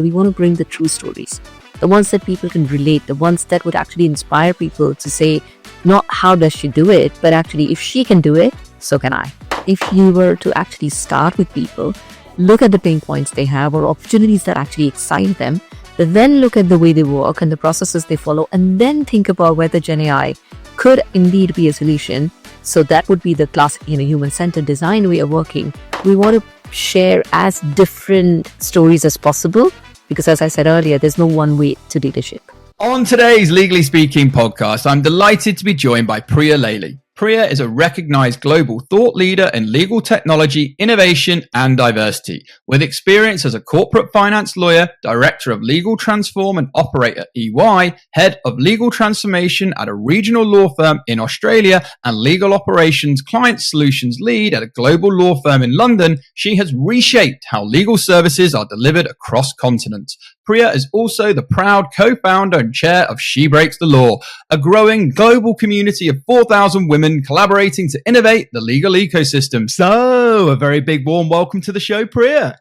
We want to bring the true stories, the ones that people can relate, the ones that would actually inspire people to say, not how does she do it, but actually if she can do it, so can I. If you were to actually start with people, look at the pain points they have or opportunities that actually excite them, then look at the way they work and the processes they follow, and then think about whether Gen AI could indeed be a solution. So that would be the classic, human-centered design way of working. We want to share as different stories as possible because, as I said earlier, there's no one way to leadership. On today's Legally Speaking podcast, I'm delighted to be joined by Priya Lele. Priya is a recognized global thought leader in legal technology, innovation, and diversity. With experience as a corporate finance lawyer, director of legal transform and operator at EY, head of legal transformation at a regional law firm in Australia, and legal operations client solutions lead at a global law firm in London, she has reshaped how legal services are delivered across continents. Priya is also the proud co-founder and chair of She Breaks the Law, a growing global community of 4,000 women collaborating to innovate the legal ecosystem. So, a very big warm welcome to the show, Priya.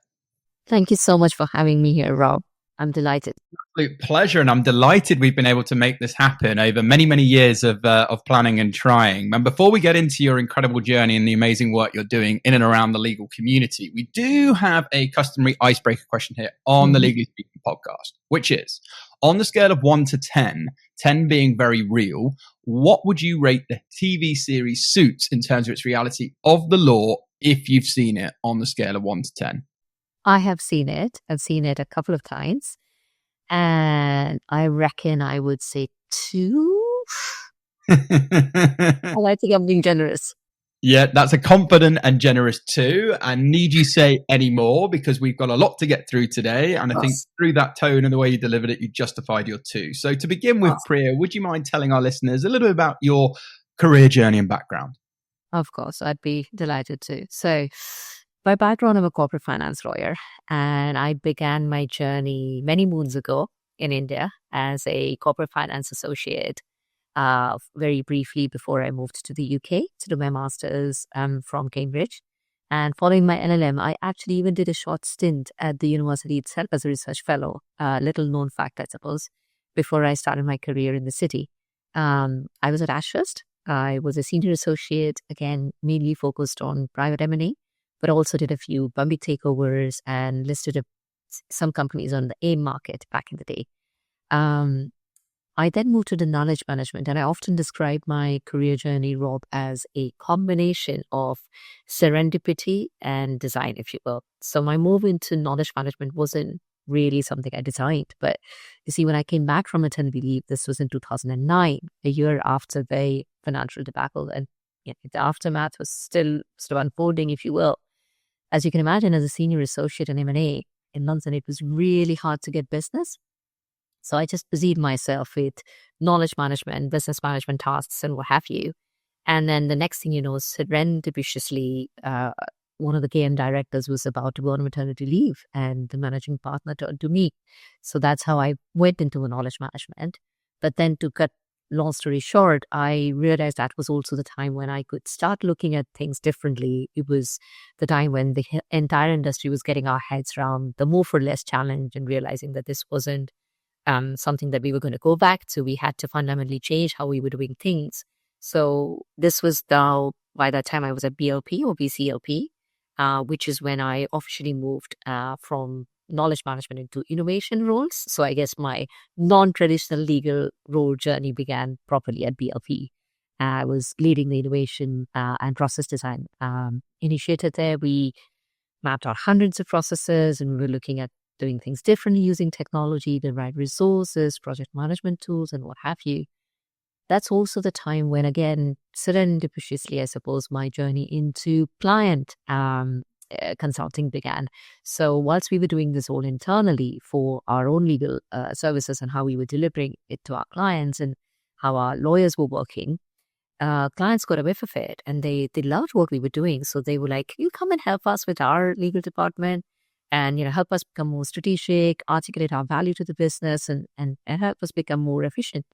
Thank you so much for having me here, Rob. I'm delighted. Absolute pleasure, and I'm delighted we've been able to make this happen over many, many years of planning and trying. And before we get into your incredible journey and the amazing work you're doing in and around the legal community, we do have a customary icebreaker question here on the Legally Speaking podcast, which is, on the scale of 1 to 10, 10 being very real, what would you rate the TV series Suits in terms of its reality of the law if you've seen it on the scale of 1 to 10? I have seen it. I've seen it a couple of times. And I reckon I would say 2. Well, I think I'm being generous. Yeah, that's a confident and generous 2. And need you say any more because we've got a lot to get through today. And I think through that tone and the way you delivered it, you justified your 2. So to begin with, Priya, would you mind telling our listeners a little bit about your career journey and background? Of course, I'd be delighted to. So by background, I'm a corporate finance lawyer, and I began my journey many moons ago in India as a corporate finance associate, very briefly before I moved to the UK to do my master's from Cambridge. And following my LLM, I actually even did a short stint at the university itself as a research fellow, little known fact, I suppose, before I started my career in the city. I was at Ashurst. I was a senior associate, again, mainly focused on private M&A, but also did a few Bombay takeovers and listed some companies on the AIM market back in the day. I then moved to the knowledge management, and I often describe my career journey, Rob, as a combination of serendipity and design, if you will. So my move into knowledge management wasn't really something I designed, but you see, when I came back from maternity leave, this was in 2009, a year after the financial debacle, and the aftermath was still sort of unfolding, if you will. As you can imagine, as a senior associate in M&A in London, it was really hard to get business. So I just busied myself with knowledge management, business management tasks, and what have you. And then the next thing you know, serendipitously, one of the KM directors was about to go on maternity leave, and the managing partner turned to me. So that's how I went into knowledge management. But then to cut long story short, I realized that was also the time when I could start looking at things differently. It was the time when the entire industry was getting our heads around the more for less challenge and realizing that this wasn't something that we were going to go back to. We had to fundamentally change how we were doing things. So this was by that time I was at BLP or BCLP, which is when I officially moved from knowledge management into innovation roles. So I guess my non-traditional legal role journey began properly at BLP. I was leading the innovation and process design initiative there. We mapped out hundreds of processes, and we were looking at doing things differently using technology, the right resources, project management tools, and what have you. That's also the time when, again, serendipitously, I suppose, my journey into client consulting began. So whilst we were doing this all internally for our own legal services and how we were delivering it to our clients and how our lawyers were working, clients got a whiff of it, and they loved what we were doing. So they were like, you come and help us with our legal department and help us become more strategic, articulate our value to the business, and help us become more efficient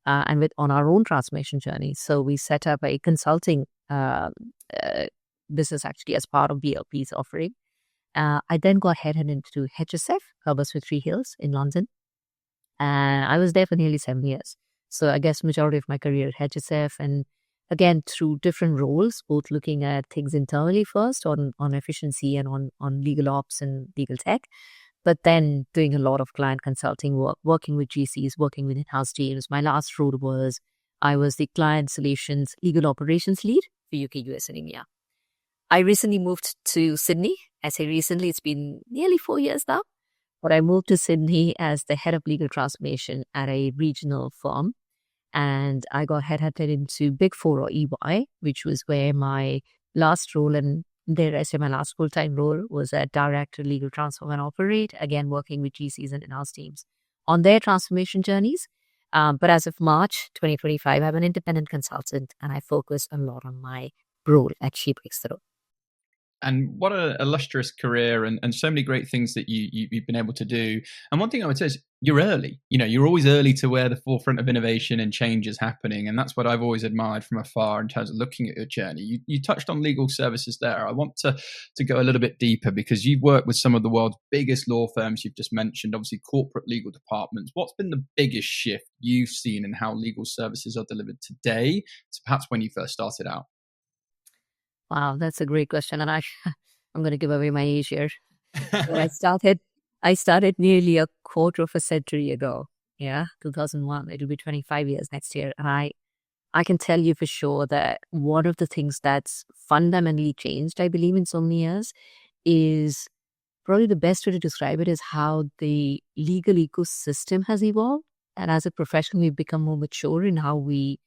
and on our own transformation journey. So we set up a consulting business actually as part of BLP's offering. I then got headed into HSF, Herbert Smith Freehills in London. And I was there for nearly 7 years. So I guess majority of my career at HSF, and again, through different roles, both looking at things internally first on efficiency and on legal ops and legal tech, but then doing a lot of client consulting work, working with GCs, working with in-house teams. My last role was I was the client solutions legal operations lead for UK, US, and India. I recently moved to Sydney. I say recently, it's been nearly 4 years now. But I moved to Sydney as the head of legal transformation at a regional firm. And I got headhunted into Big Four or EY, which was where my last role, and dare I say my last full-time role, was at Director Legal Transform and Operate, again working with GCs and in-house teams on their transformation journeys. But as of March 2025, I'm an independent consultant and I focus a lot on my role at She Breaks the Rule. And what an illustrious career, and so many great things that you've been able to do. And one thing I would say is you're early. You're always early to where the forefront of innovation and change is happening. And that's what I've always admired from afar in terms of looking at your journey. You touched on legal services there. I want to go a little bit deeper because you've worked with some of the world's biggest law firms you've just mentioned, obviously corporate legal departments. What's been the biggest shift you've seen in how legal services are delivered today to perhaps when you first started out? Wow, that's a great question. And I'm going to give away my age here. So I started nearly a quarter of a century ago. Yeah, 2001. It'll be 25 years next year. And I can tell you for sure that one of the things that's fundamentally changed, I believe, in so many years is probably the best way to describe it is how the legal ecosystem has evolved. And as a profession, we've become more mature in how we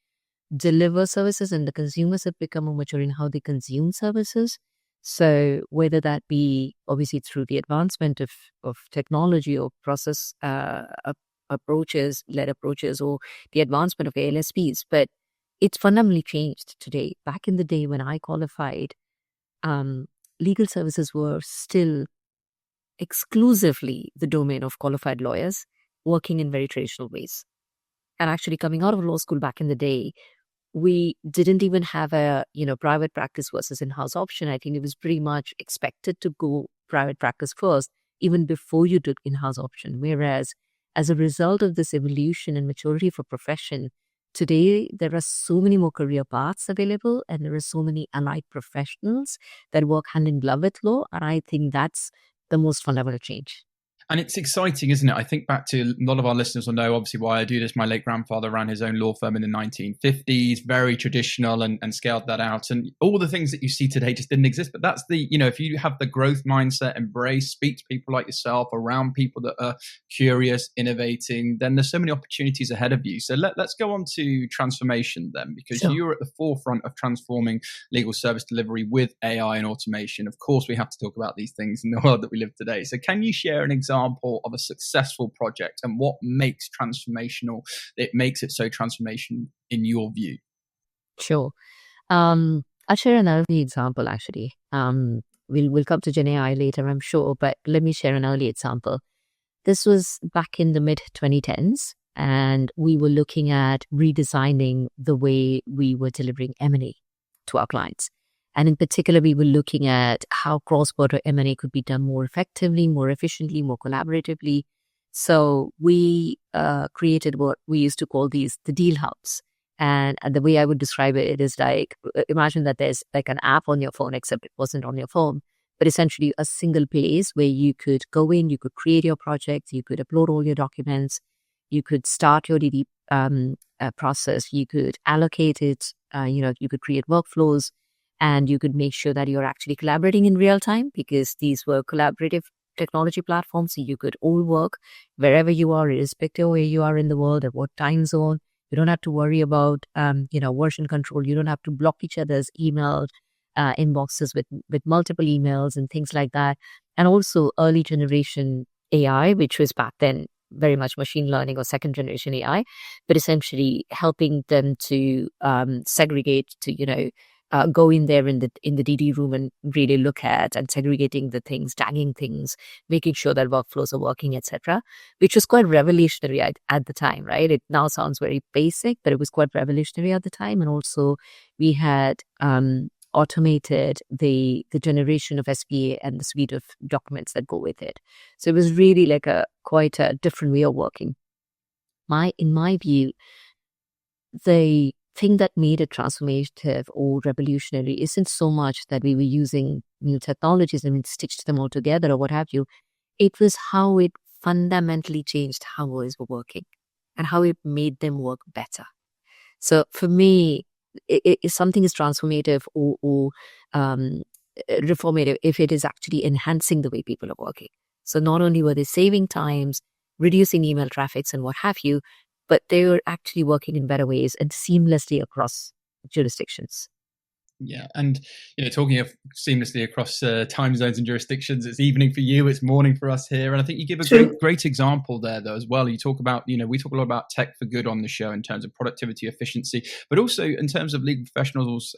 deliver services, and the consumers have become more mature in how they consume services. So whether that be obviously through the advancement of technology or process led approaches, or the advancement of ALSPs, but it's fundamentally changed today. Back in the day when I qualified, legal services were still exclusively the domain of qualified lawyers working in very traditional ways. And actually coming out of law school back in the day, we didn't even have a, private practice versus in-house option. I think it was pretty much expected to go private practice first, even before you took in-house option. Whereas as a result of this evolution and maturity of a profession, today there are so many more career paths available, and there are so many allied professionals that work hand in glove with law. And I think that's the most fundamental change. And it's exciting, isn't it? I think back to a lot of our listeners will know obviously why I do this. My late grandfather ran his own law firm in the 1950s, very traditional, and scaled that out. And all the things that you see today just didn't exist. But that's if you have the growth mindset, embrace, speak to people like yourself, around people that are curious, innovating, then there's so many opportunities ahead of you. So let's go on to transformation then, because you're at the forefront of transforming legal service delivery with AI and automation. Of course, we have to talk about these things in the world that we live today. So can you share an example of a successful project and what makes it so transformational in your view? Sure. I'll share an early example actually. We'll come to Gen AI later, I'm sure, but let me share an early example. This was back in the mid 2010s, and we were looking at redesigning the way we were delivering M&A to our clients. And in particular, we were looking at how cross-border M&A could be done more effectively, more efficiently, more collaboratively. So we created what we used to call the deal hubs. And the way I would describe it is like, imagine that there's like an app on your phone, except it wasn't on your phone, but essentially a single place where you could go in, you could create your project, you could upload all your documents, you could start your DD process, you could allocate it, you could create workflows, and you could make sure that you're actually collaborating in real time, because these were collaborative technology platforms. So you could all work wherever you are, irrespective of where you are in the world, at what time zone. You don't have to worry about, version control. You don't have to block each other's email inboxes with multiple emails and things like that. And also early generation AI, which was back then very much machine learning or second generation AI, but essentially helping them to segregate, to, go in there in the DD room and really look at and segregating the things, tagging things, making sure that workflows are working, etc., which was quite revolutionary at the time, right? It now sounds very basic, but it was quite revolutionary at the time. And also we had automated the generation of SPA and the suite of documents that go with it. So it was really like quite a different way of working. In my view, the thing that made it transformative or revolutionary isn't so much that we were using new technologies and we stitched them all together or what have you. It was how it fundamentally changed how lawyers were working and how it made them work better. So for me, if something is transformative or reformative, if it is actually enhancing the way people are working. So not only were they saving times, reducing email traffics and what have you, but they were actually working in better ways and seamlessly across jurisdictions. Yeah, and talking of seamlessly across time zones and jurisdictions, it's evening for you, it's morning for us here, and I think you give a great example there, though, as well. You talk about, we talk a lot about tech for good on the show in terms of productivity, efficiency, but also in terms of legal professionals,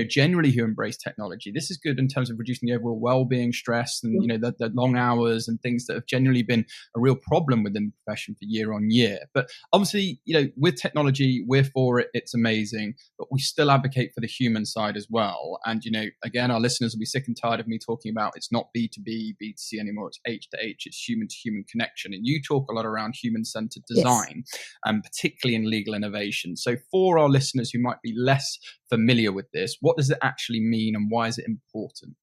generally who embrace technology. This is good in terms of reducing the overall well-being, stress, and the long hours and things that have generally been a real problem within the profession for year on year. But obviously, with technology, we're for it; it's amazing, but we still advocate for the human side as well. And again, our listeners will be sick and tired of me talking about it's not B2B, B2C anymore, it's H to H, it's human to human connection. And you talk a lot around human-centered design, and particularly in legal innovation. So for our listeners who might be less familiar with this, what does it actually mean and why is it important?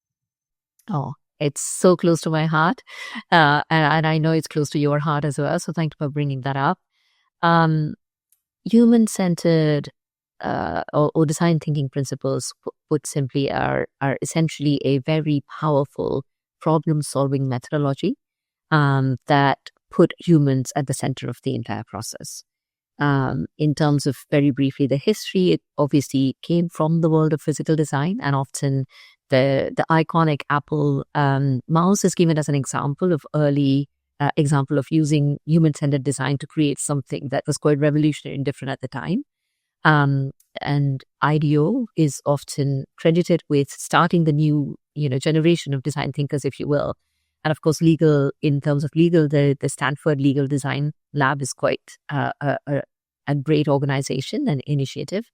Oh, it's so close to my heart, and I know it's close to your heart as well, so thank you for bringing that up. Human-centered or design thinking principles, put simply, are essentially a very powerful problem-solving methodology that put humans at the center of the entire process. In terms of, very briefly, the history, it obviously came from the world of physical design, and often the iconic Apple mouse is given as an example of early example of using human-centered design to create something that was quite revolutionary and different at the time. And IDEO is often credited with starting the new, generation of design thinkers, if you will. And of course, in terms of legal, the Stanford Legal Design Lab is quite a great organization and initiative.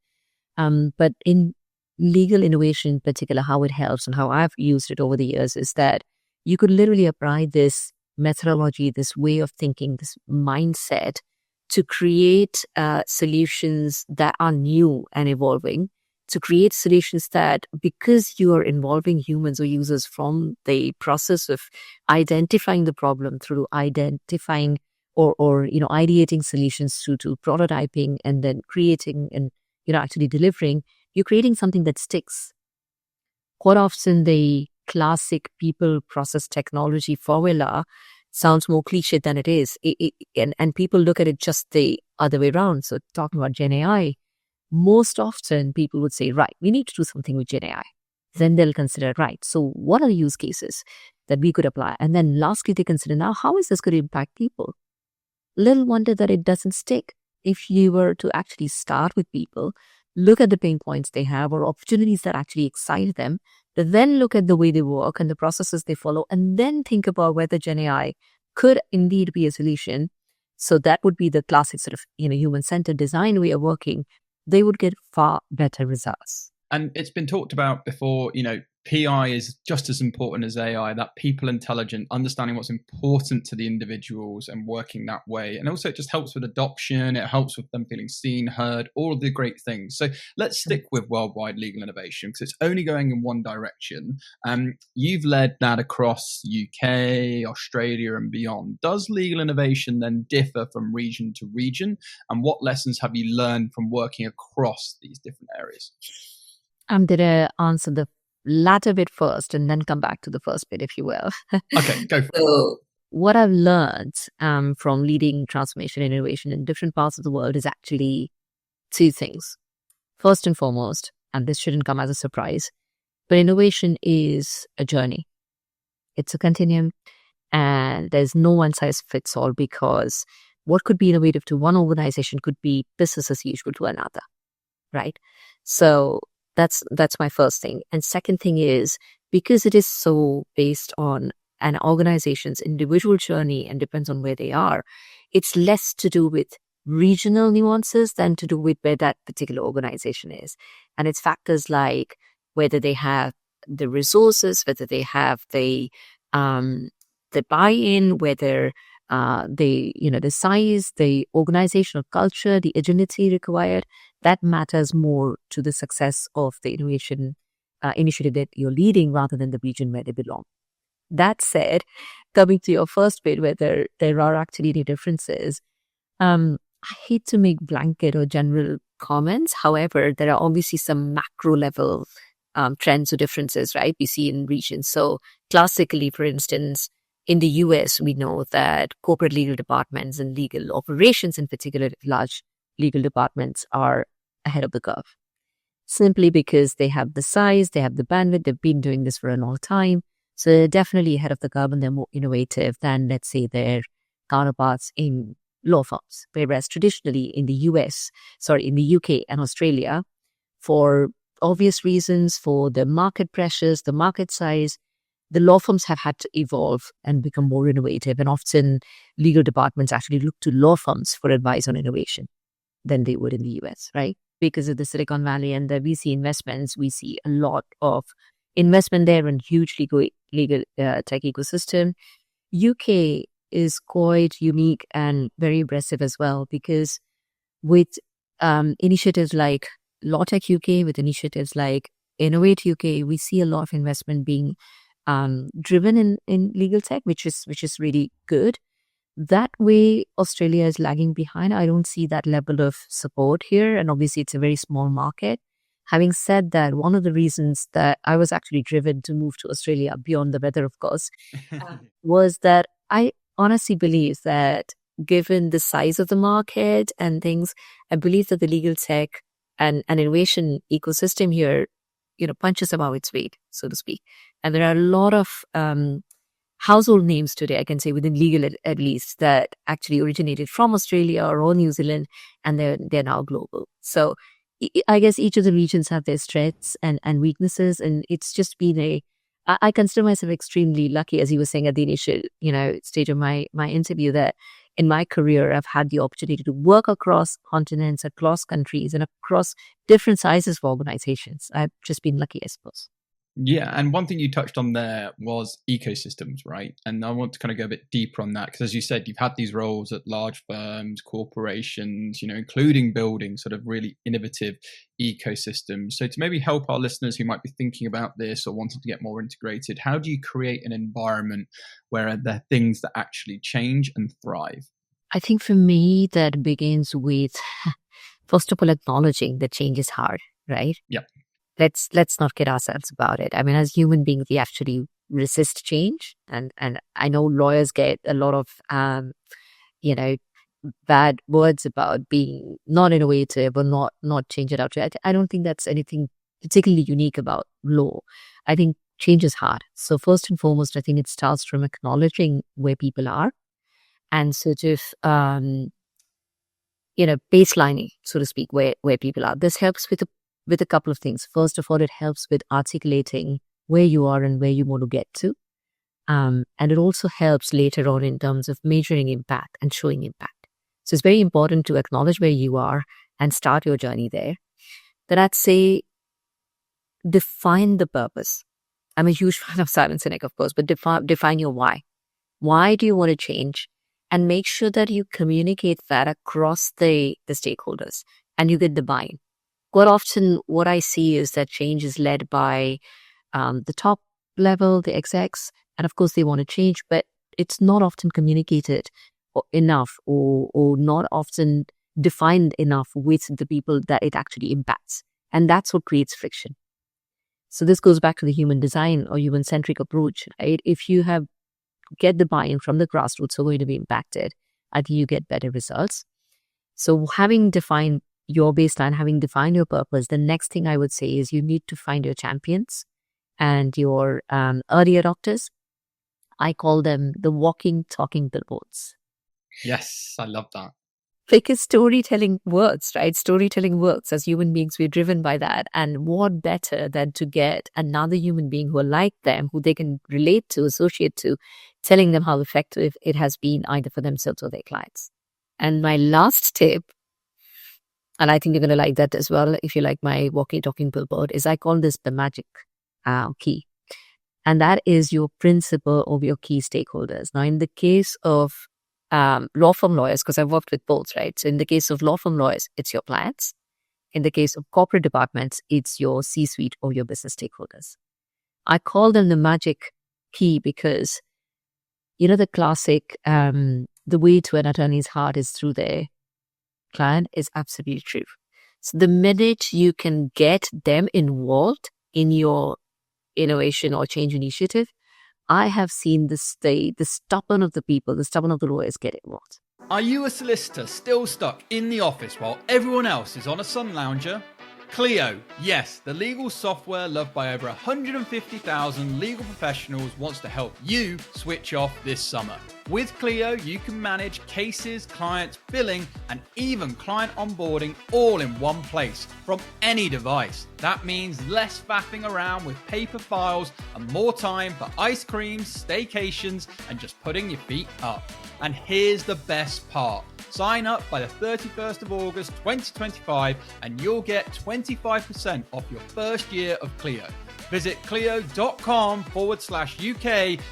But in legal innovation in particular, how it helps and how I've used it over the years is that you could literally apply this methodology, this way of thinking, this mindset to create solutions that are new and evolving, to create solutions that, because you are involving humans or users from the process of identifying the problem through identifying or ideating solutions through to prototyping and then creating and actually delivering, you're creating something that sticks. Quite often the classic people process technology formula sounds more cliche than it is. And people look at it just the other way around. So talking about Gen AI, most often people would say, right, we need to do something with Gen AI. Then they'll consider, right, so what are the use cases that we could apply? And then lastly, they consider, now, how is this going to impact people? Little wonder that it doesn't stick. If you were to actually start with people, look at the pain points they have or opportunities that actually excite them, then look at the way they work and the processes they follow, and then think about whether Gen AI could indeed be a solution. So that would be the classic sort of human-centered design way of working. They would get far better results. And it's been talked about before, PI is just as important as AI, that people intelligent, understanding what's important to the individuals and working that way. And also it just helps with adoption. It helps with them feeling seen, heard, all of the great things. So let's stick with worldwide legal innovation because it's only going in one direction. You've led that across UK, Australia and beyond. Does legal innovation then differ from region to region? And what lessons have you learned from working across these different areas? I'm going to answer the latter bit first and then come back to the first bit, if you will. Okay, go for it. So what I've learned from leading transformation and innovation in different parts of the world is actually two things. First and foremost, and this shouldn't come as a surprise, but innovation is a journey. It's a continuum, and there's no one size fits all, because what could be innovative to one organization could be business as usual to another, right? So that's my first thing. And second thing is, because it is so based on an organization's individual journey and depends on where they are, it's less to do with regional nuances than to do with where that particular organization is. And it's factors like whether they have the resources, whether they have the buy-in, whether the size, the organizational culture, the agility required, that matters more to the success of the innovation initiative that you're leading rather than the region where they belong. That said, coming to your first bit, whether there are actually any differences, I hate to make blanket or general comments. However, there are obviously some macro level trends or differences, right? We see in regions. So classically, for instance, in the US, we know that corporate legal departments and legal operations, in particular, large legal departments, are ahead of the curve. Simply because they have the size, they have the bandwidth, they've been doing this for a long time. So they're definitely ahead of the curve and they're more innovative than, let's say, their counterparts in law firms. Whereas traditionally in the UK and Australia, for obvious reasons, for the market pressures, the market size, the law firms have had to evolve and become more innovative. And often legal departments actually look to law firms for advice on innovation than they would in the US, right? Because of the Silicon Valley and the VC investments, we see a lot of investment there and huge legal tech ecosystem. UK is quite unique and very impressive as well, because with initiatives like Law Tech UK, with initiatives like Innovate UK, we see a lot of investment being driven in legal tech, which is really good. That way, Australia is lagging behind. I don't see that level of support here. And obviously, it's a very small market. Having said that, one of the reasons that I was actually driven to move to Australia, beyond the weather, of course, was that I honestly believe that given the size of the market and things, I believe that the legal tech and innovation ecosystem here, punches above its weight, so to speak. And there are a lot of household names today, I can say, within legal at least, that actually originated from Australia or New Zealand, and they're now global. So I guess each of the regions have their strengths and weaknesses, and it's just been I consider myself extremely lucky, as you were saying at the initial, stage of my interview, that in my career, I've had the opportunity to work across continents, across countries, and across different sizes of organizations. I've just been lucky, I suppose. Yeah, and one thing you touched on there was ecosystems, right? And I want to kind of go a bit deeper on that, because as you said, you've had these roles at large firms, corporations, including building sort of really innovative ecosystems. So to maybe help our listeners who might be thinking about this or wanting to get more integrated, how do you create an environment where there are things that actually change and thrive? I think for me, that begins with, first of all, acknowledging that change is hard, right? Yeah. Let's not kid ourselves about it. I mean, as human beings, we actually resist change, and I know lawyers get a lot of bad words about being not innovative or not change it out. I don't think that's anything particularly unique about law. I think change is hard. So first and foremost, I think it starts from acknowledging where people are and sort of baselining, so to speak, where people are. This helps with a couple of things. First of all, it helps with articulating where you are and where you want to get to. And it also helps later on in terms of measuring impact and showing impact. So it's very important to acknowledge where you are and start your journey there. Then I'd say define the purpose. I'm a huge fan of Simon Sinek, of course, but define your why. Why do you want to change? And make sure that you communicate that across the stakeholders and you get the buy-in. Quite often, what I see is that change is led by the top level, the execs, and of course they want to change, but it's not often communicated enough or not often defined enough with the people that it actually impacts. And that's what creates friction. So this goes back to the human design or human-centric approach, right? If you get the buy-in from the grassroots who are going to be impacted, I think you get better results. So having defined your baseline, having defined your purpose, the next thing I would say is you need to find your champions and your early adopters. I call them the walking, talking billboards. Yes, I love that. Because storytelling works, right? Storytelling works. As human beings, we're driven by that. And what better than to get another human being who are like them, who they can relate to, associate to, telling them how effective it has been either for themselves or their clients. And my last tip, and I think you're going to like that as well if you like my walking, talking billboard, is I call this the magic key. And that is your principal of your key stakeholders. Now, in the case of law firm lawyers, because I've worked with both, right? So in the case of law firm lawyers, it's your clients. In the case of corporate departments, it's your C-suite or your business stakeholders. I call them the magic key because, the classic, the way to an attorney's heart is through their client is absolutely true. So the minute you can get them involved in your innovation or change initiative, I have seen the stubborn of the people, the stubborn of the lawyers get involved. Are you a solicitor still stuck in the office while everyone else is on a sun lounger? Clio, yes, the legal software loved by over 150,000 legal professionals, wants to help you switch off this summer. With Clio, you can manage cases, clients, billing, and even client onboarding all in one place from any device. That means less faffing around with paper files and more time for ice creams, staycations, and just putting your feet up. And here's the best part. Sign up by the 31st of August 2025 and you'll get 25% off your first year of Clio. Visit clio.com/UK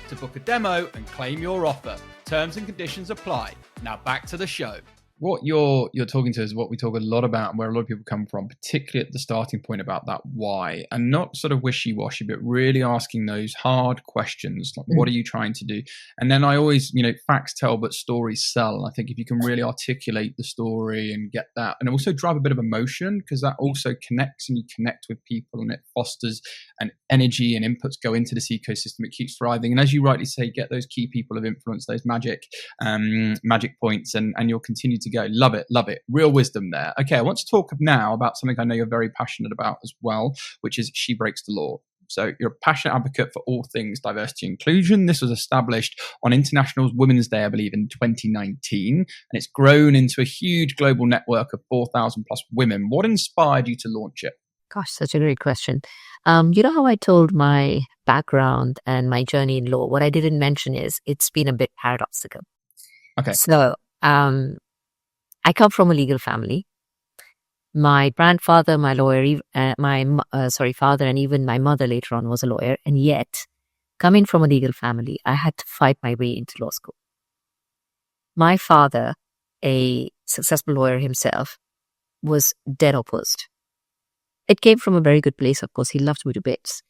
to book a demo and claim your offer. Terms and conditions apply. Now back to the show. What you're talking to is what we talk a lot about and where a lot of people come from, particularly at the starting point about that why, and not sort of wishy-washy, but really asking those hard questions, like what are you trying to do? And then I always, facts tell, but stories sell. And I think if you can really articulate the story and get that, and also drive a bit of emotion, because that also connects and you connect with people and it fosters an energy and inputs go into this ecosystem. It keeps thriving. And as you rightly say, get those key people of influence, those magic points, and you'll continue to go. Love it. Real wisdom there. Okay, I want to talk now about something I know you're very passionate about as well, which is She Breaks the Law. So you're a passionate advocate for all things diversity and inclusion. This was established on International Women's Day, I believe, in 2019, and it's grown into a huge global network of 4,000 plus women. What inspired you to launch it? Gosh, such a great question. You know how I told my background and my journey in law? What I didn't mention is it's been a bit paradoxical. Okay. So, I come from a legal family. My grandfather, my lawyer, father, and even my mother later on was a lawyer. And yet, coming from a legal family, I had to fight my way into law school. My father, a successful lawyer himself, was dead opposed. It came from a very good place, of course. He loved me to bits.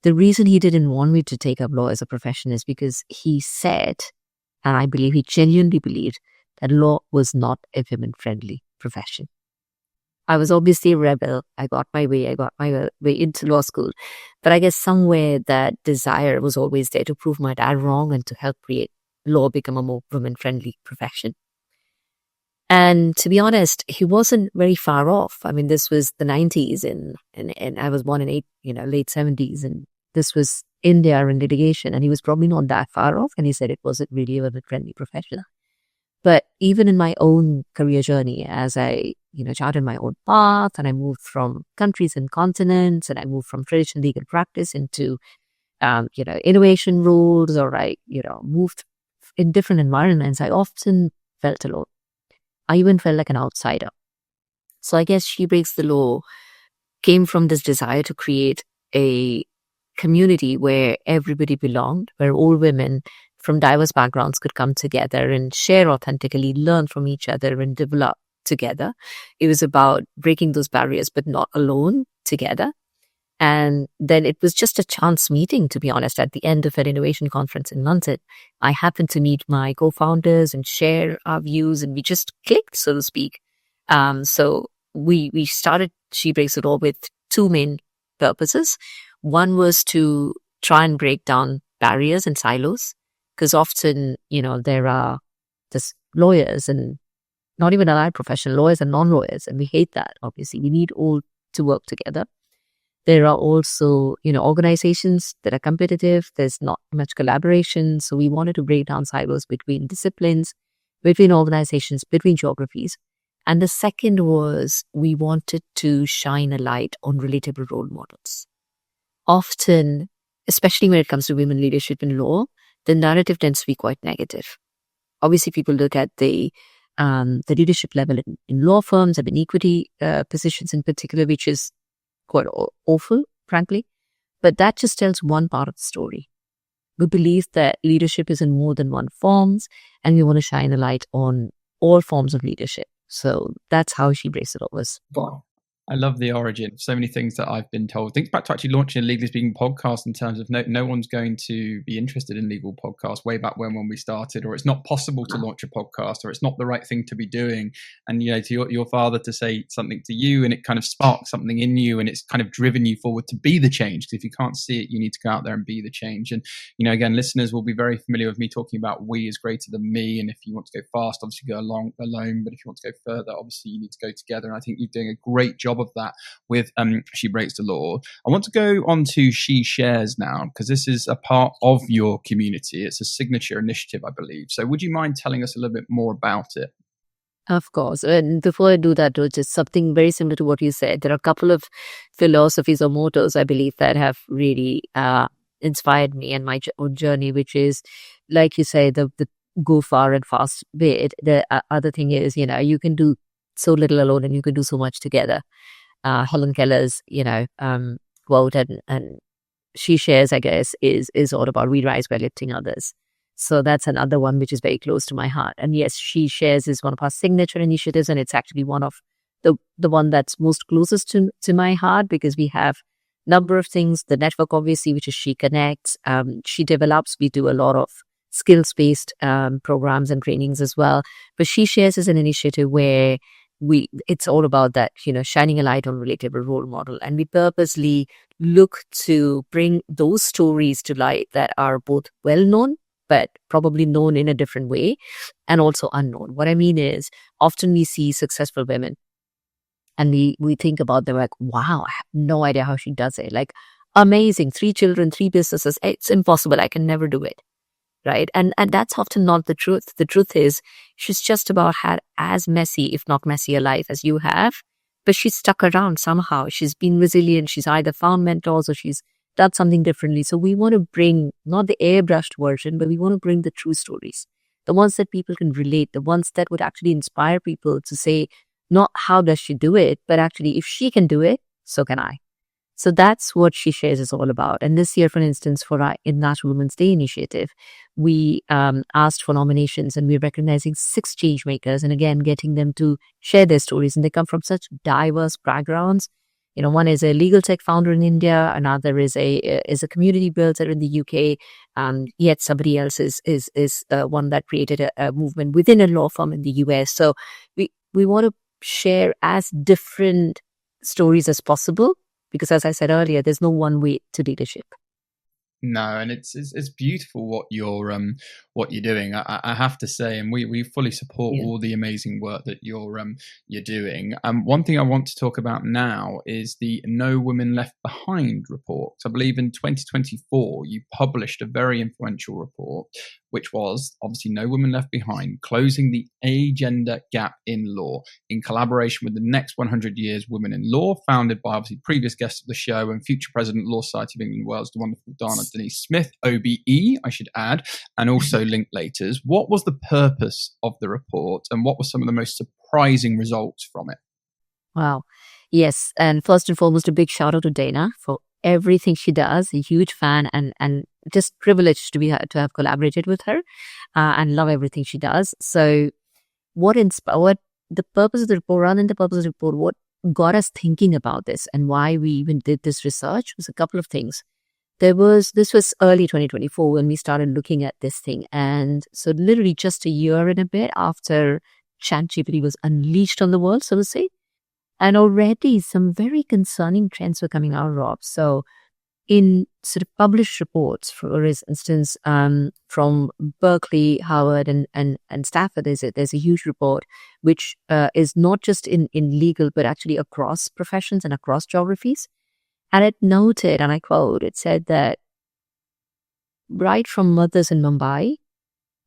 The reason he didn't want me to take up law as a profession is because he said, and I believe he genuinely believed, that law was not a women-friendly profession. I was obviously a rebel. I got my way into law school. But I guess somewhere that desire was always there to prove my dad wrong and to help create law become a more women-friendly profession. And to be honest, he wasn't very far off. I mean, this was the 90s and I was born in late 70s, and this was India in litigation, and he was probably not that far off. And he said it wasn't really a women-friendly profession. But even in my own career journey, as I, charted my own path and I moved from countries and continents and I moved from traditional legal practice into, innovation roles, or I, moved in different environments, I often felt alone. I even felt like an outsider. So I guess She Breaks the Law came from this desire to create a community where everybody belonged, where all women from diverse backgrounds could come together and share authentically, learn from each other and develop together. It was about breaking those barriers, but not alone, together. And then it was just a chance meeting, to be honest, at the end of an innovation conference in London. I happened to meet my co-founders and share our views, and we just clicked, so to speak. So we started She Breaks the Law with two main purposes. One was to try and break down barriers and silos, because often, there are just lawyers and not even allied professional lawyers and non-lawyers, and we hate that, obviously. We need all to work together. There are also, organizations that are competitive. There's not much collaboration. So we wanted to break down silos between disciplines, between organizations, between geographies. And the second was we wanted to shine a light on relatable role models. Often, especially when it comes to women leadership in law, the narrative tends to be quite negative. Obviously, people look at the the leadership level in law firms and in equity positions in particular, which is quite awful, frankly. But that just tells one part of the story. We believe that leadership is in more than one forms, and we want to shine a light on all forms of leadership. So that's how She Breaks the Law was born. I love the origin. So many things that I've been told. Think back to actually launching a legally speaking podcast in terms of no one's going to be interested in legal podcasts way back when we started, or it's not possible to launch a podcast, or it's not the right thing to be doing. And, to your father to say something to you and it kind of sparks something in you and it's kind of driven you forward to be the change. Because if you can't see it, you need to go out there and be the change. And, again, listeners will be very familiar with me talking about we is greater than me. And if you want to go fast, obviously go along alone. But if you want to go further, obviously you need to go together. And I think you're doing a great job of that with She Breaks the Law. I want to go on to She Shares now, because this is a part of your community. It's a signature initiative, I believe. So would you mind telling us a little bit more about it? Of course. And before I do that, just something very similar to what you said. There are a couple of philosophies or mottos, I believe, that have really inspired me and my own journey, which is, like you say, the go far and fast bit. The other thing is, you can do so little alone and you can do so much together. Helen Keller's, quote and She Shares, I guess, is all about we rise by lifting others. So that's another one which is very close to my heart. And yes, She Shares is one of our signature initiatives, and it's actually one of the one that's most closest to my heart, because we have number of things. The network, obviously, which is She Connects. She Develops. We do a lot of skills-based programs and trainings as well. But She Shares is an initiative where it's all about that, shining a light on relatable role model. And we purposely look to bring those stories to light that are both well-known, but probably known in a different way, and also unknown. What I mean is, often we see successful women and we think about them like, wow, I have no idea how she does it. Like, amazing, 3 children, 3 businesses. It's impossible. I can never do it. Right. And that's often not the truth. The truth is she's just about had as messy, if not messier life as you have, but she's stuck around somehow. She's been resilient. She's either found mentors or she's done something differently. So we want to bring not the airbrushed version, but we want to bring the true stories, the ones that people can relate, the ones that would actually inspire people to say, not how does she do it, but actually if she can do it, so can I. So that's what She Shares is all about. And this year, for instance, for our International Women's Day initiative, we asked for nominations, and we're recognizing 6 change makers, and again, getting them to share their stories. And they come from such diverse backgrounds. One is a legal tech founder in India, another is a community builder in the UK, yet somebody else is one that created a movement within a law firm in the US. So we want to share as different stories as possible, because as I said earlier, there's no one way to leadership. No, and it's beautiful what you're doing. I have to say, and we fully support all the amazing work that you're doing. One thing I want to talk about now is the No Women Left Behind report. I believe in 2024 you published a very influential report, which was obviously No Women Left Behind: Closing the Agender Gap in Law, in collaboration with the Next 100 Years Women in Law, founded by obviously previous guests of the show and future President of Law Society of England and Wales, the wonderful Dana Denise Smith, OBE, I should add, and also Linklaters. What was the purpose of the report, and what were some of the most surprising results from it? Wow. Yes. And first and foremost, a big shout out to Dana for everything she does. A huge fan and just privileged to have collaborated with her and love everything she does. So what the purpose of the report, rather than the purpose of the report, what got us thinking about this and why we even did this research was a couple of things. This was early 2024 when we started looking at this thing. And so literally just a year and a bit after ChatGPT was unleashed on the world, so to say. And already some very concerning trends were coming out, Rob. So in sort of published reports, for instance, from Berkeley, Harvard, and Stanford, there's a huge report which is not just in legal, but actually across professions and across geographies. And it noted, and I quote, it said that right from mothers in Mumbai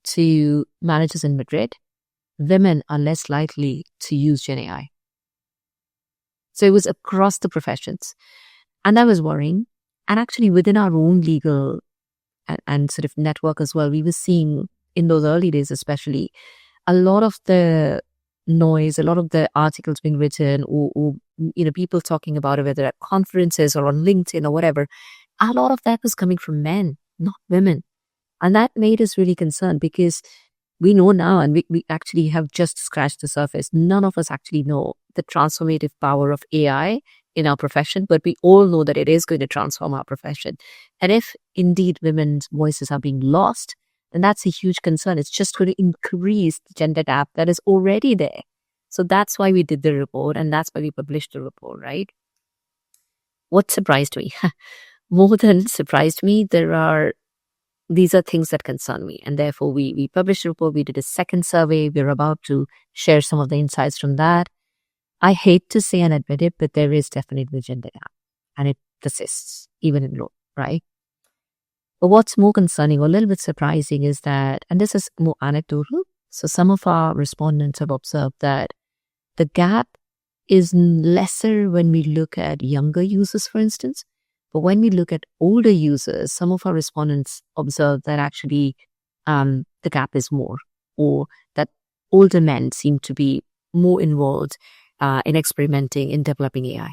to managers in Madrid, women are less likely to use Gen AI. So it was across the professions. And that was worrying. And actually within our own legal and sort of network as well, we were seeing in those early days especially, a lot of the noise, a lot of the articles being written, or people talking about it, whether at conferences or on LinkedIn or whatever, a lot of that was coming from men, not women. And that made us really concerned, because we know now, and we actually have just scratched the surface. None of us actually know the transformative power of AI in our profession, but we all know that it is going to transform our profession. And if indeed women's voices are being lost, then that's a huge concern. It's just going to increase the gender gap that is already there. So that's why we did the report, and that's why we published the report, right? What surprised me? More than surprised me, these are things that concern me. And therefore, we published a report. We did a second survey. We're about to share some of the insights from that. I hate to say and admit it, but there is definitely a gender gap, and it persists even in law, right? But what's more concerning or a little bit surprising is that, and this is more anecdotal, so some of our respondents have observed that the gap is lesser when we look at younger users, for instance. But when we look at older users, some of our respondents observe that actually the gap is more, or that older men seem to be more involved in experimenting, in developing AI.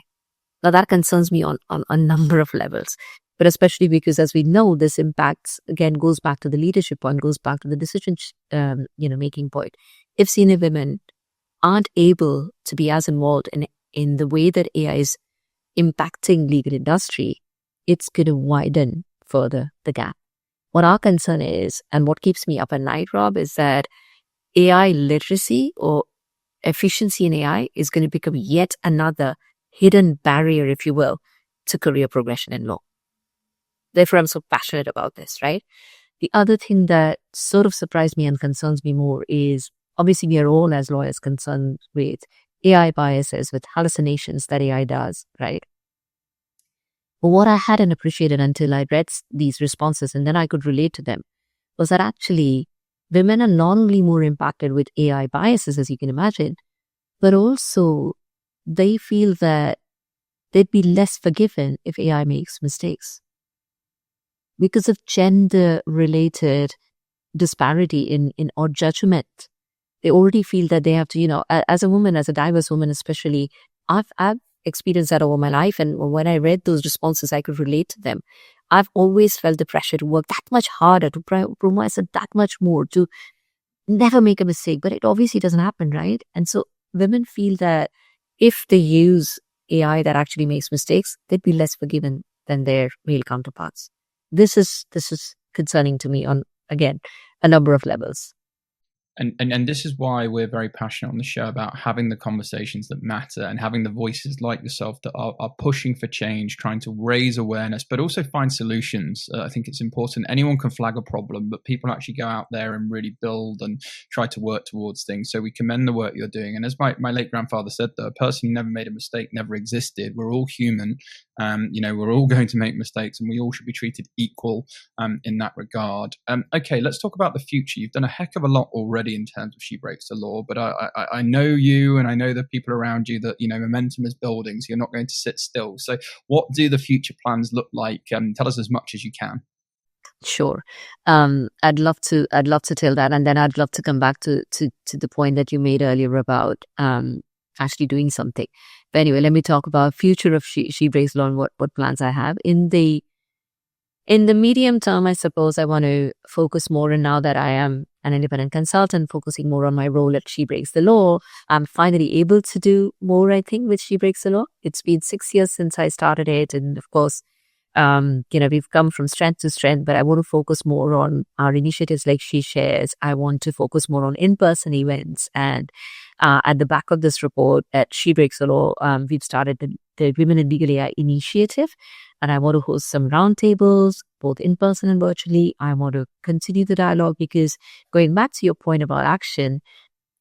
Now, that concerns me on a number of levels, but especially because, as we know, this impacts, again, goes back to the leadership point, goes back to the decision making point. If senior women aren't able to be as involved in the way that AI is impacting legal industry, it's going to widen further the gap. What our concern is, and what keeps me up at night, Rob, is that AI literacy or efficiency in AI is going to become yet another hidden barrier, if you will, to career progression in law. Therefore, I'm so passionate about this, right? The other thing that sort of surprised me and concerns me more is, obviously, we are all as lawyers concerned with AI biases, with hallucinations that AI does, right? But what I hadn't appreciated until I read these responses and then I could relate to them was that actually women are not only more impacted with AI biases, as you can imagine, but also they feel that they'd be less forgiven if AI makes mistakes. Because of gender-related disparity in or judgment, they already feel that they have to, as a woman, as a diverse woman especially, I've experienced that over my life. And when I read those responses, I could relate to them. I've always felt the pressure to work that much harder, to prove myself that much more, to never make a mistake. But it obviously doesn't happen, right? And so women feel that if they use AI that actually makes mistakes, they'd be less forgiven than their male counterparts. This is concerning to me on, again, a number of levels. And this is why we're very passionate on the show about having the conversations that matter and having the voices like yourself that are pushing for change, trying to raise awareness, but also find solutions. I think it's important. Anyone can flag a problem, but people actually go out there and really build and try to work towards things. So we commend the work you're doing. And as my late grandfather said, though, a person who never made a mistake never existed. We're all human. We're all going to make mistakes, and we all should be treated equal in that regard. Okay, let's talk about the future. You've done a heck of a lot already in terms of She Breaks the Law, but I know you, and I know the people around you that momentum is building, so you're not going to sit still. So what do the future plans look like? Tell us as much as you can. Sure. I'd love to tell that, and then I'd love to come back to the point that you made earlier about actually doing something. But anyway, let me talk about future of She Breaks Law and what plans I have in the medium term. I suppose I want to focus more, and now that I am an independent consultant, focusing more on my role at She Breaks the Law, I'm finally able to do more, I think, with She Breaks the Law. It's been 6 years since I started it, and of course, we've come from strength to strength, but I want to focus more on our initiatives like She Shares. I want to focus more on in-person events. And at the back of this report at She Breaks the Law, we've started the Women in Legal AI initiative, and I want to host some roundtables, both in person and virtually. I want to continue the dialogue, because going back to your point about action,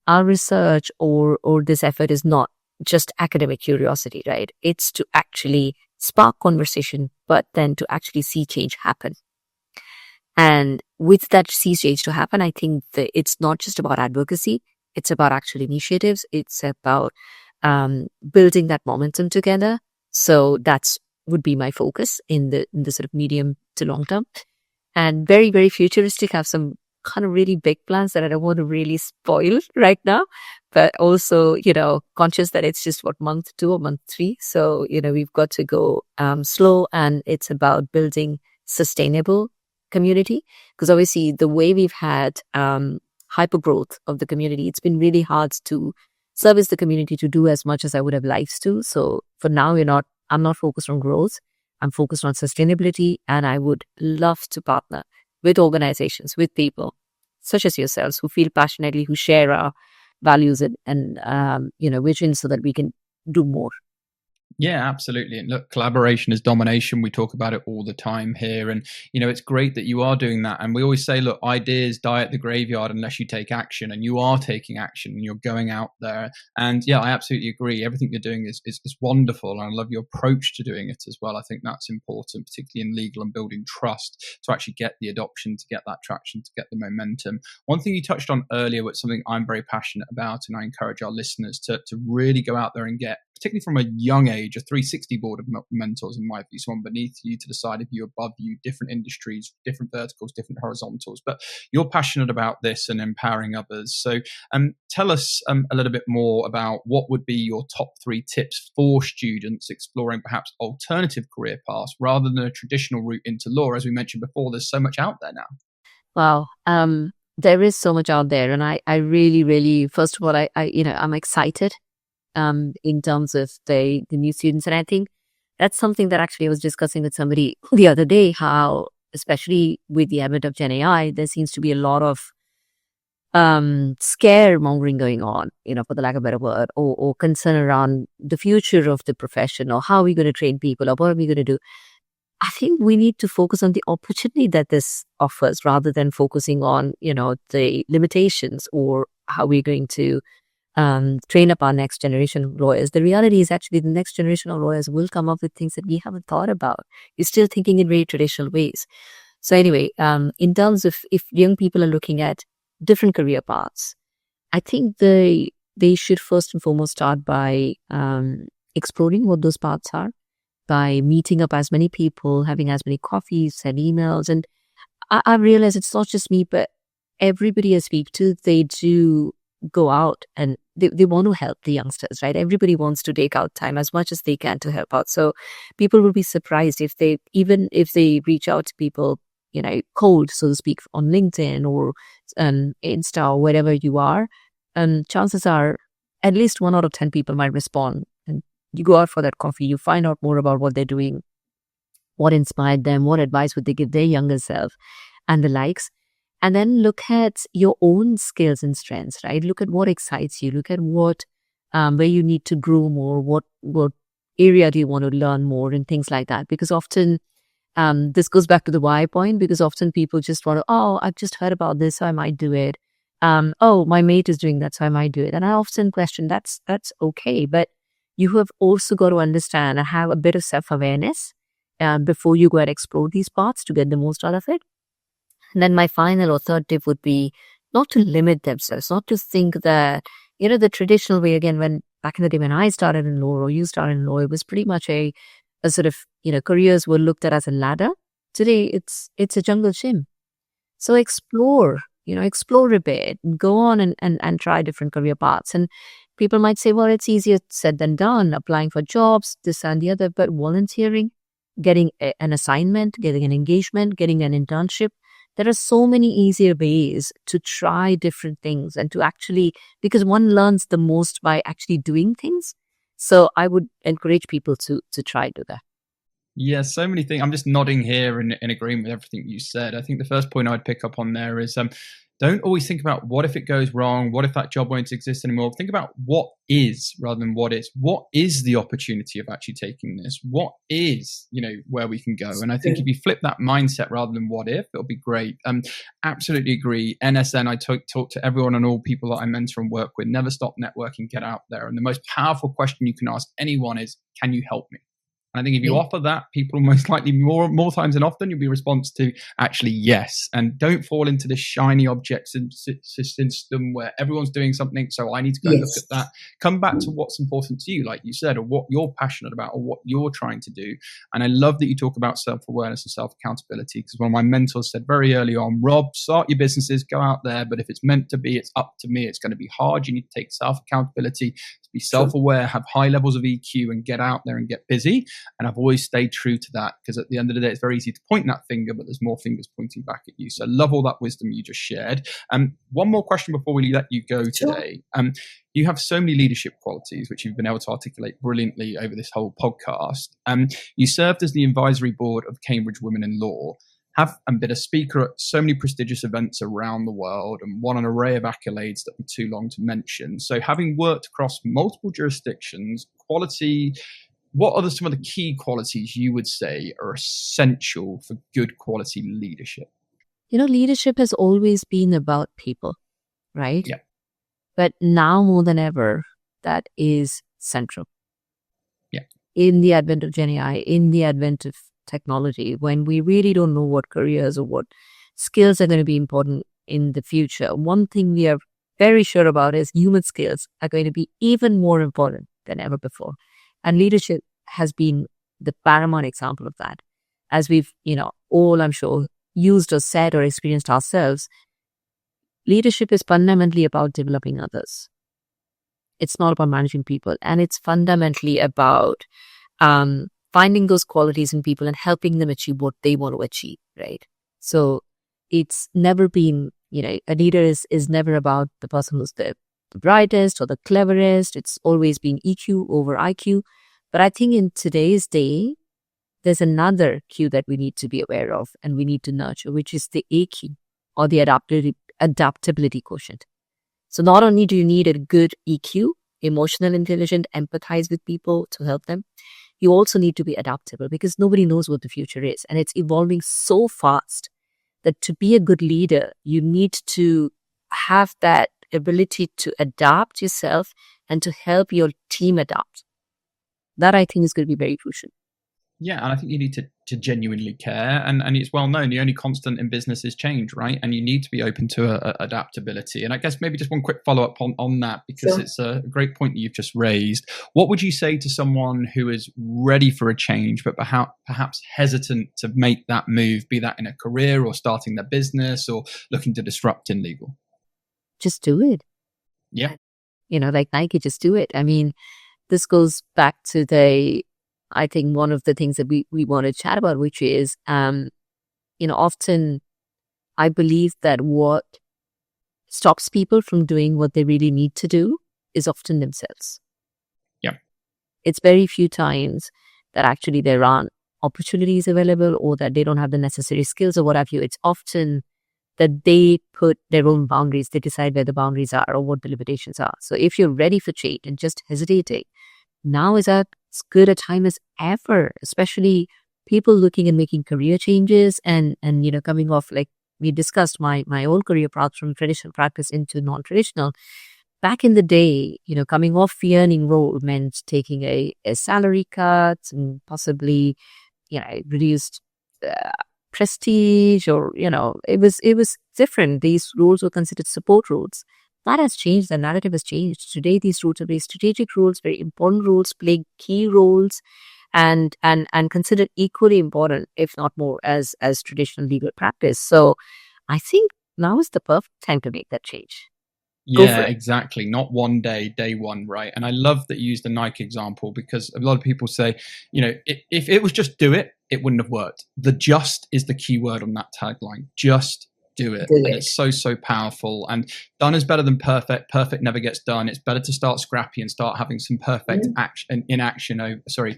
our research or this effort is not just academic curiosity, right? It's to actually spark conversation, but then to actually see change happen. And with that see change to happen, I think that it's not just about advocacy. It's about actual initiatives. It's about building that momentum together. So that's would be my focus in the sort of medium to long term. And very, very futuristic. I have some kind of really big plans that I don't want to really spoil right now, but also, conscious that it's just what, month 2 or month 3. So, we've got to go slow, and it's about building sustainable community, because obviously the way we've had hyper growth of the community, it's been really hard to service the community to do as much as I would have liked to. So for now, I'm not focused on growth. I'm focused on sustainability, and I would love to partner with organizations, with people such as yourselves who feel passionately, who share our values and vision, so that we can do more. Yeah, absolutely. And look, collaboration is domination. We talk about it all the time here. And, it's great that you are doing that. And we always say, look, ideas die at the graveyard unless you take action. And you are taking action, and you're going out there. And yeah, I absolutely agree. Everything you're doing is wonderful. And I love your approach to doing it as well. I think that's important, particularly in legal and building trust, to actually get the adoption, to get that traction, to get the momentum. One thing you touched on earlier, which is something I'm very passionate about, and I encourage our listeners to really go out there and get, particularly from a young age, a 360 board of mentors, in my view, someone beneath you to decide if you, above you, different industries, different verticals, different horizontals. But you're passionate about this and empowering others. So tell us a little bit more about what would be your top 3 tips for students exploring perhaps alternative career paths rather than a traditional route into law. As we mentioned before, there's so much out there now. Wow. There is so much out there. And I really, really, first of all, I'm excited in terms of the new students. And I think that's something that actually I was discussing with somebody the other day, how, especially with the advent of Gen AI, there seems to be a lot of scaremongering going on, for the lack of a better word, or concern around the future of the profession, or how are we going to train people, or what are we going to do. I think we need to focus on the opportunity that this offers, rather than focusing on, the limitations or how we're going to train up our next generation of lawyers. The reality is actually the next generation of lawyers will come up with things that we haven't thought about. You're still thinking in very traditional ways. So anyway, in terms of if young people are looking at different career paths, I think they should first and foremost start by exploring what those paths are, by meeting up as many people, having as many coffees and emails. And I realize it's not just me, but everybody I speak to, they do go out and they want to help the youngsters, right? Everybody wants to take out time as much as they can to help out. So people will be surprised if they reach out to people, cold, so to speak, on LinkedIn or Insta or wherever you are. Chances are at least 1 out of 10 people might respond. And you go out for that coffee, you find out more about what they're doing, what inspired them, what advice would they give their younger self, and the likes. And then look at your own skills and strengths, right? Look at what excites you. Look at what, where you need to grow more. What area do you want to learn more, and things like that. Because often, this goes back to the why point, because often people just want to, I've just heard about this, so I might do it. My mate is doing that, so I might do it. And I often question, that's okay. But you have also got to understand and have a bit of self-awareness before you go and explore these paths to get the most out of it. And then my final or third tip would be not to limit themselves, not to think that, the traditional way, again, when back in the day when I started in law or you started in law, it was pretty much a sort of, careers were looked at as a ladder. Today, it's a jungle gym. So explore a bit, go on and try different career paths. And people might say, well, it's easier said than done, applying for jobs, this and the other, but volunteering, getting an assignment, getting an engagement, getting an internship. There are so many easier ways to try different things and to actually, because one learns the most by actually doing things. So I would encourage people to try to do that. Yeah, so many things. I'm just nodding here in agreement with everything you said. I think the first point I'd pick up on there is don't always think about what if it goes wrong, what if that job won't exist anymore. Think about what is rather than what is. What is the opportunity of actually taking this? What is, where we can go? And I think if you flip that mindset rather than what if, it'll be great. Absolutely agree. NSN, I talk to everyone and all people that I mentor and work with. Never stop networking, get out there. And the most powerful question you can ask anyone is, can you help me? And I think if you Yeah. offer that, people most likely more times than often, you'll be response to actually yes. And don't fall into this shiny object system where everyone's doing something, so I need to go look at that. Come back to what's important to you, like you said, or what you're passionate about, or what you're trying to do. And I love that you talk about self-awareness and self-accountability, because one of my mentors said very early on, Rob, start your businesses, go out there, but if it's meant to be, it's up to me. It's going to be hard. You need to take self-accountability, be self-aware, have high levels of EQ, and get out there and get busy. And I've always stayed true to that, because at the end of the day, it's very easy to point that finger, but there's more fingers pointing back at you. So I love all that wisdom you just shared. One more question before we let you go today. You have so many leadership qualities, which you've been able to articulate brilliantly over this whole podcast. You served as the advisory board of Cambridge Women in Law, have and been a speaker at so many prestigious events around the world, and won an array of accolades that would be too long to mention. So having worked across multiple jurisdictions, quality, what are some of the key qualities you would say are essential for good quality leadership? Leadership has always been about people, right? Yeah. But now more than ever, that is central. Yeah. In the advent of Gen AI, in the advent of technology, when we really don't know what careers or what skills are going to be important in the future, one thing we are very sure about is human skills are going to be even more important than ever before. And leadership has been the paramount example of that. As we've, all, I'm sure, used or said or experienced ourselves, leadership is fundamentally about developing others. It's not about managing people. And it's fundamentally about finding those qualities in people and helping them achieve what they want to achieve, right? So it's never been, a leader is never about the person who's the brightest or the cleverest. It's always been EQ over IQ. But I think in today's day, there's another Q that we need to be aware of and we need to nurture, which is the AQ, or the adaptability quotient. So not only do you need a good EQ, emotional intelligence, empathize with people to help them, you also need to be adaptable, because nobody knows what the future is. And it's evolving so fast that to be a good leader, you need to have that ability to adapt yourself and to help your team adapt. That I think is going to be very crucial. Yeah, and I think you need to genuinely care, and it's well known the only constant in business is change, right? And you need to be open to adaptability. And I guess maybe just one quick follow up on that, because it's a great point that you've just raised. What would you say to someone who is ready for a change but perhaps hesitant to make that move, be that in a career or starting their business or looking to disrupt in legal? Just do it. Yeah. Like Nike, just do it. I mean, this goes back to I think one of the things that we want to chat about, which is, often I believe that what stops people from doing what they really need to do is often themselves. Yeah. It's very few times that actually there aren't opportunities available or that they don't have the necessary skills or what have you. It's often that they put their own boundaries. They decide where the boundaries are or what the limitations are. So if you're ready for change and just hesitating, now is as good a time as ever, especially people looking and making career changes and coming off, like we discussed, my own career path from traditional practice into non-traditional. Back in the day, coming off the earning role meant taking a salary cut and possibly, reduced prestige, or, it was different. These roles were considered support roles. That has changed. The narrative has changed. Today, these roles are very strategic roles, very important roles, playing key roles, and considered equally important, if not more, as traditional legal practice. So, I think now is the perfect time to make that change. Yeah, exactly. Not one day one, right? And I love that you used the Nike example, because a lot of people say, if it was just do it, it wouldn't have worked. The just is the key word on that tagline. Just do it. And it's so powerful. And done is better than perfect. Perfect never gets done. It's better to start scrappy and start having some perfect action,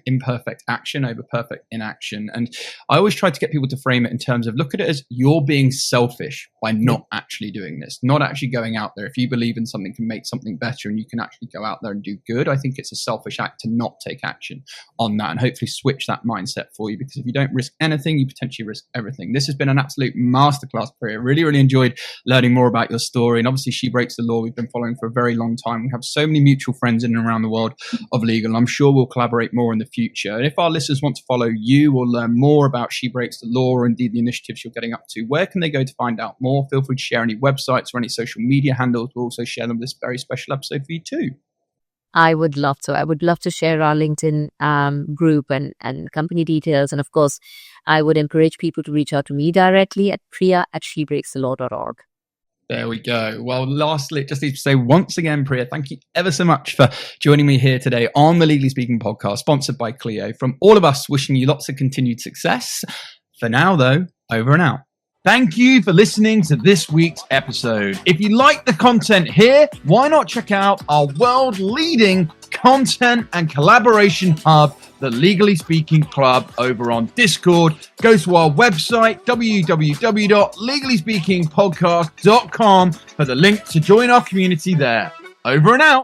imperfect action over perfect inaction. And I always try to get people to frame it in terms of, look at it as you're being selfish by not actually doing this, not actually going out there. If you believe in something can make something better and you can actually go out there and do good, I think it's a selfish act to not take action on that, and hopefully switch that mindset for you, because if you don't risk anything, you potentially risk everything. This has been an absolute masterclass, Priya. Really enjoyed learning more about your story and obviously She Breaks the Law we've been following for a very long time. We have so many mutual friends in and around the world of legal, and I'm sure we'll collaborate more in the future. And if our listeners want to follow you or learn more about She Breaks the Law, or indeed the initiatives you're getting up to, where can they go to find out more? Feel free to share any websites or any social media handles. We'll also share them with this very special episode for you too. I would love to. I would love to share our LinkedIn group and company details. And of course, I would encourage people to reach out to me directly at priya@shebreaksthelawr.org. There we go. Well, lastly, just need to say once again, Priya, thank you ever so much for joining me here today on the Legally Speaking podcast, sponsored by Clio. From all of us, wishing you lots of continued success. For now, though, over and out. Thank you for listening to this week's episode. If you like the content here, why not check out our world-leading content and collaboration hub, the Legally Speaking Club, over on Discord. Go to our website, www.legallyspeakingpodcast.com, for the link to join our community there. Over and out.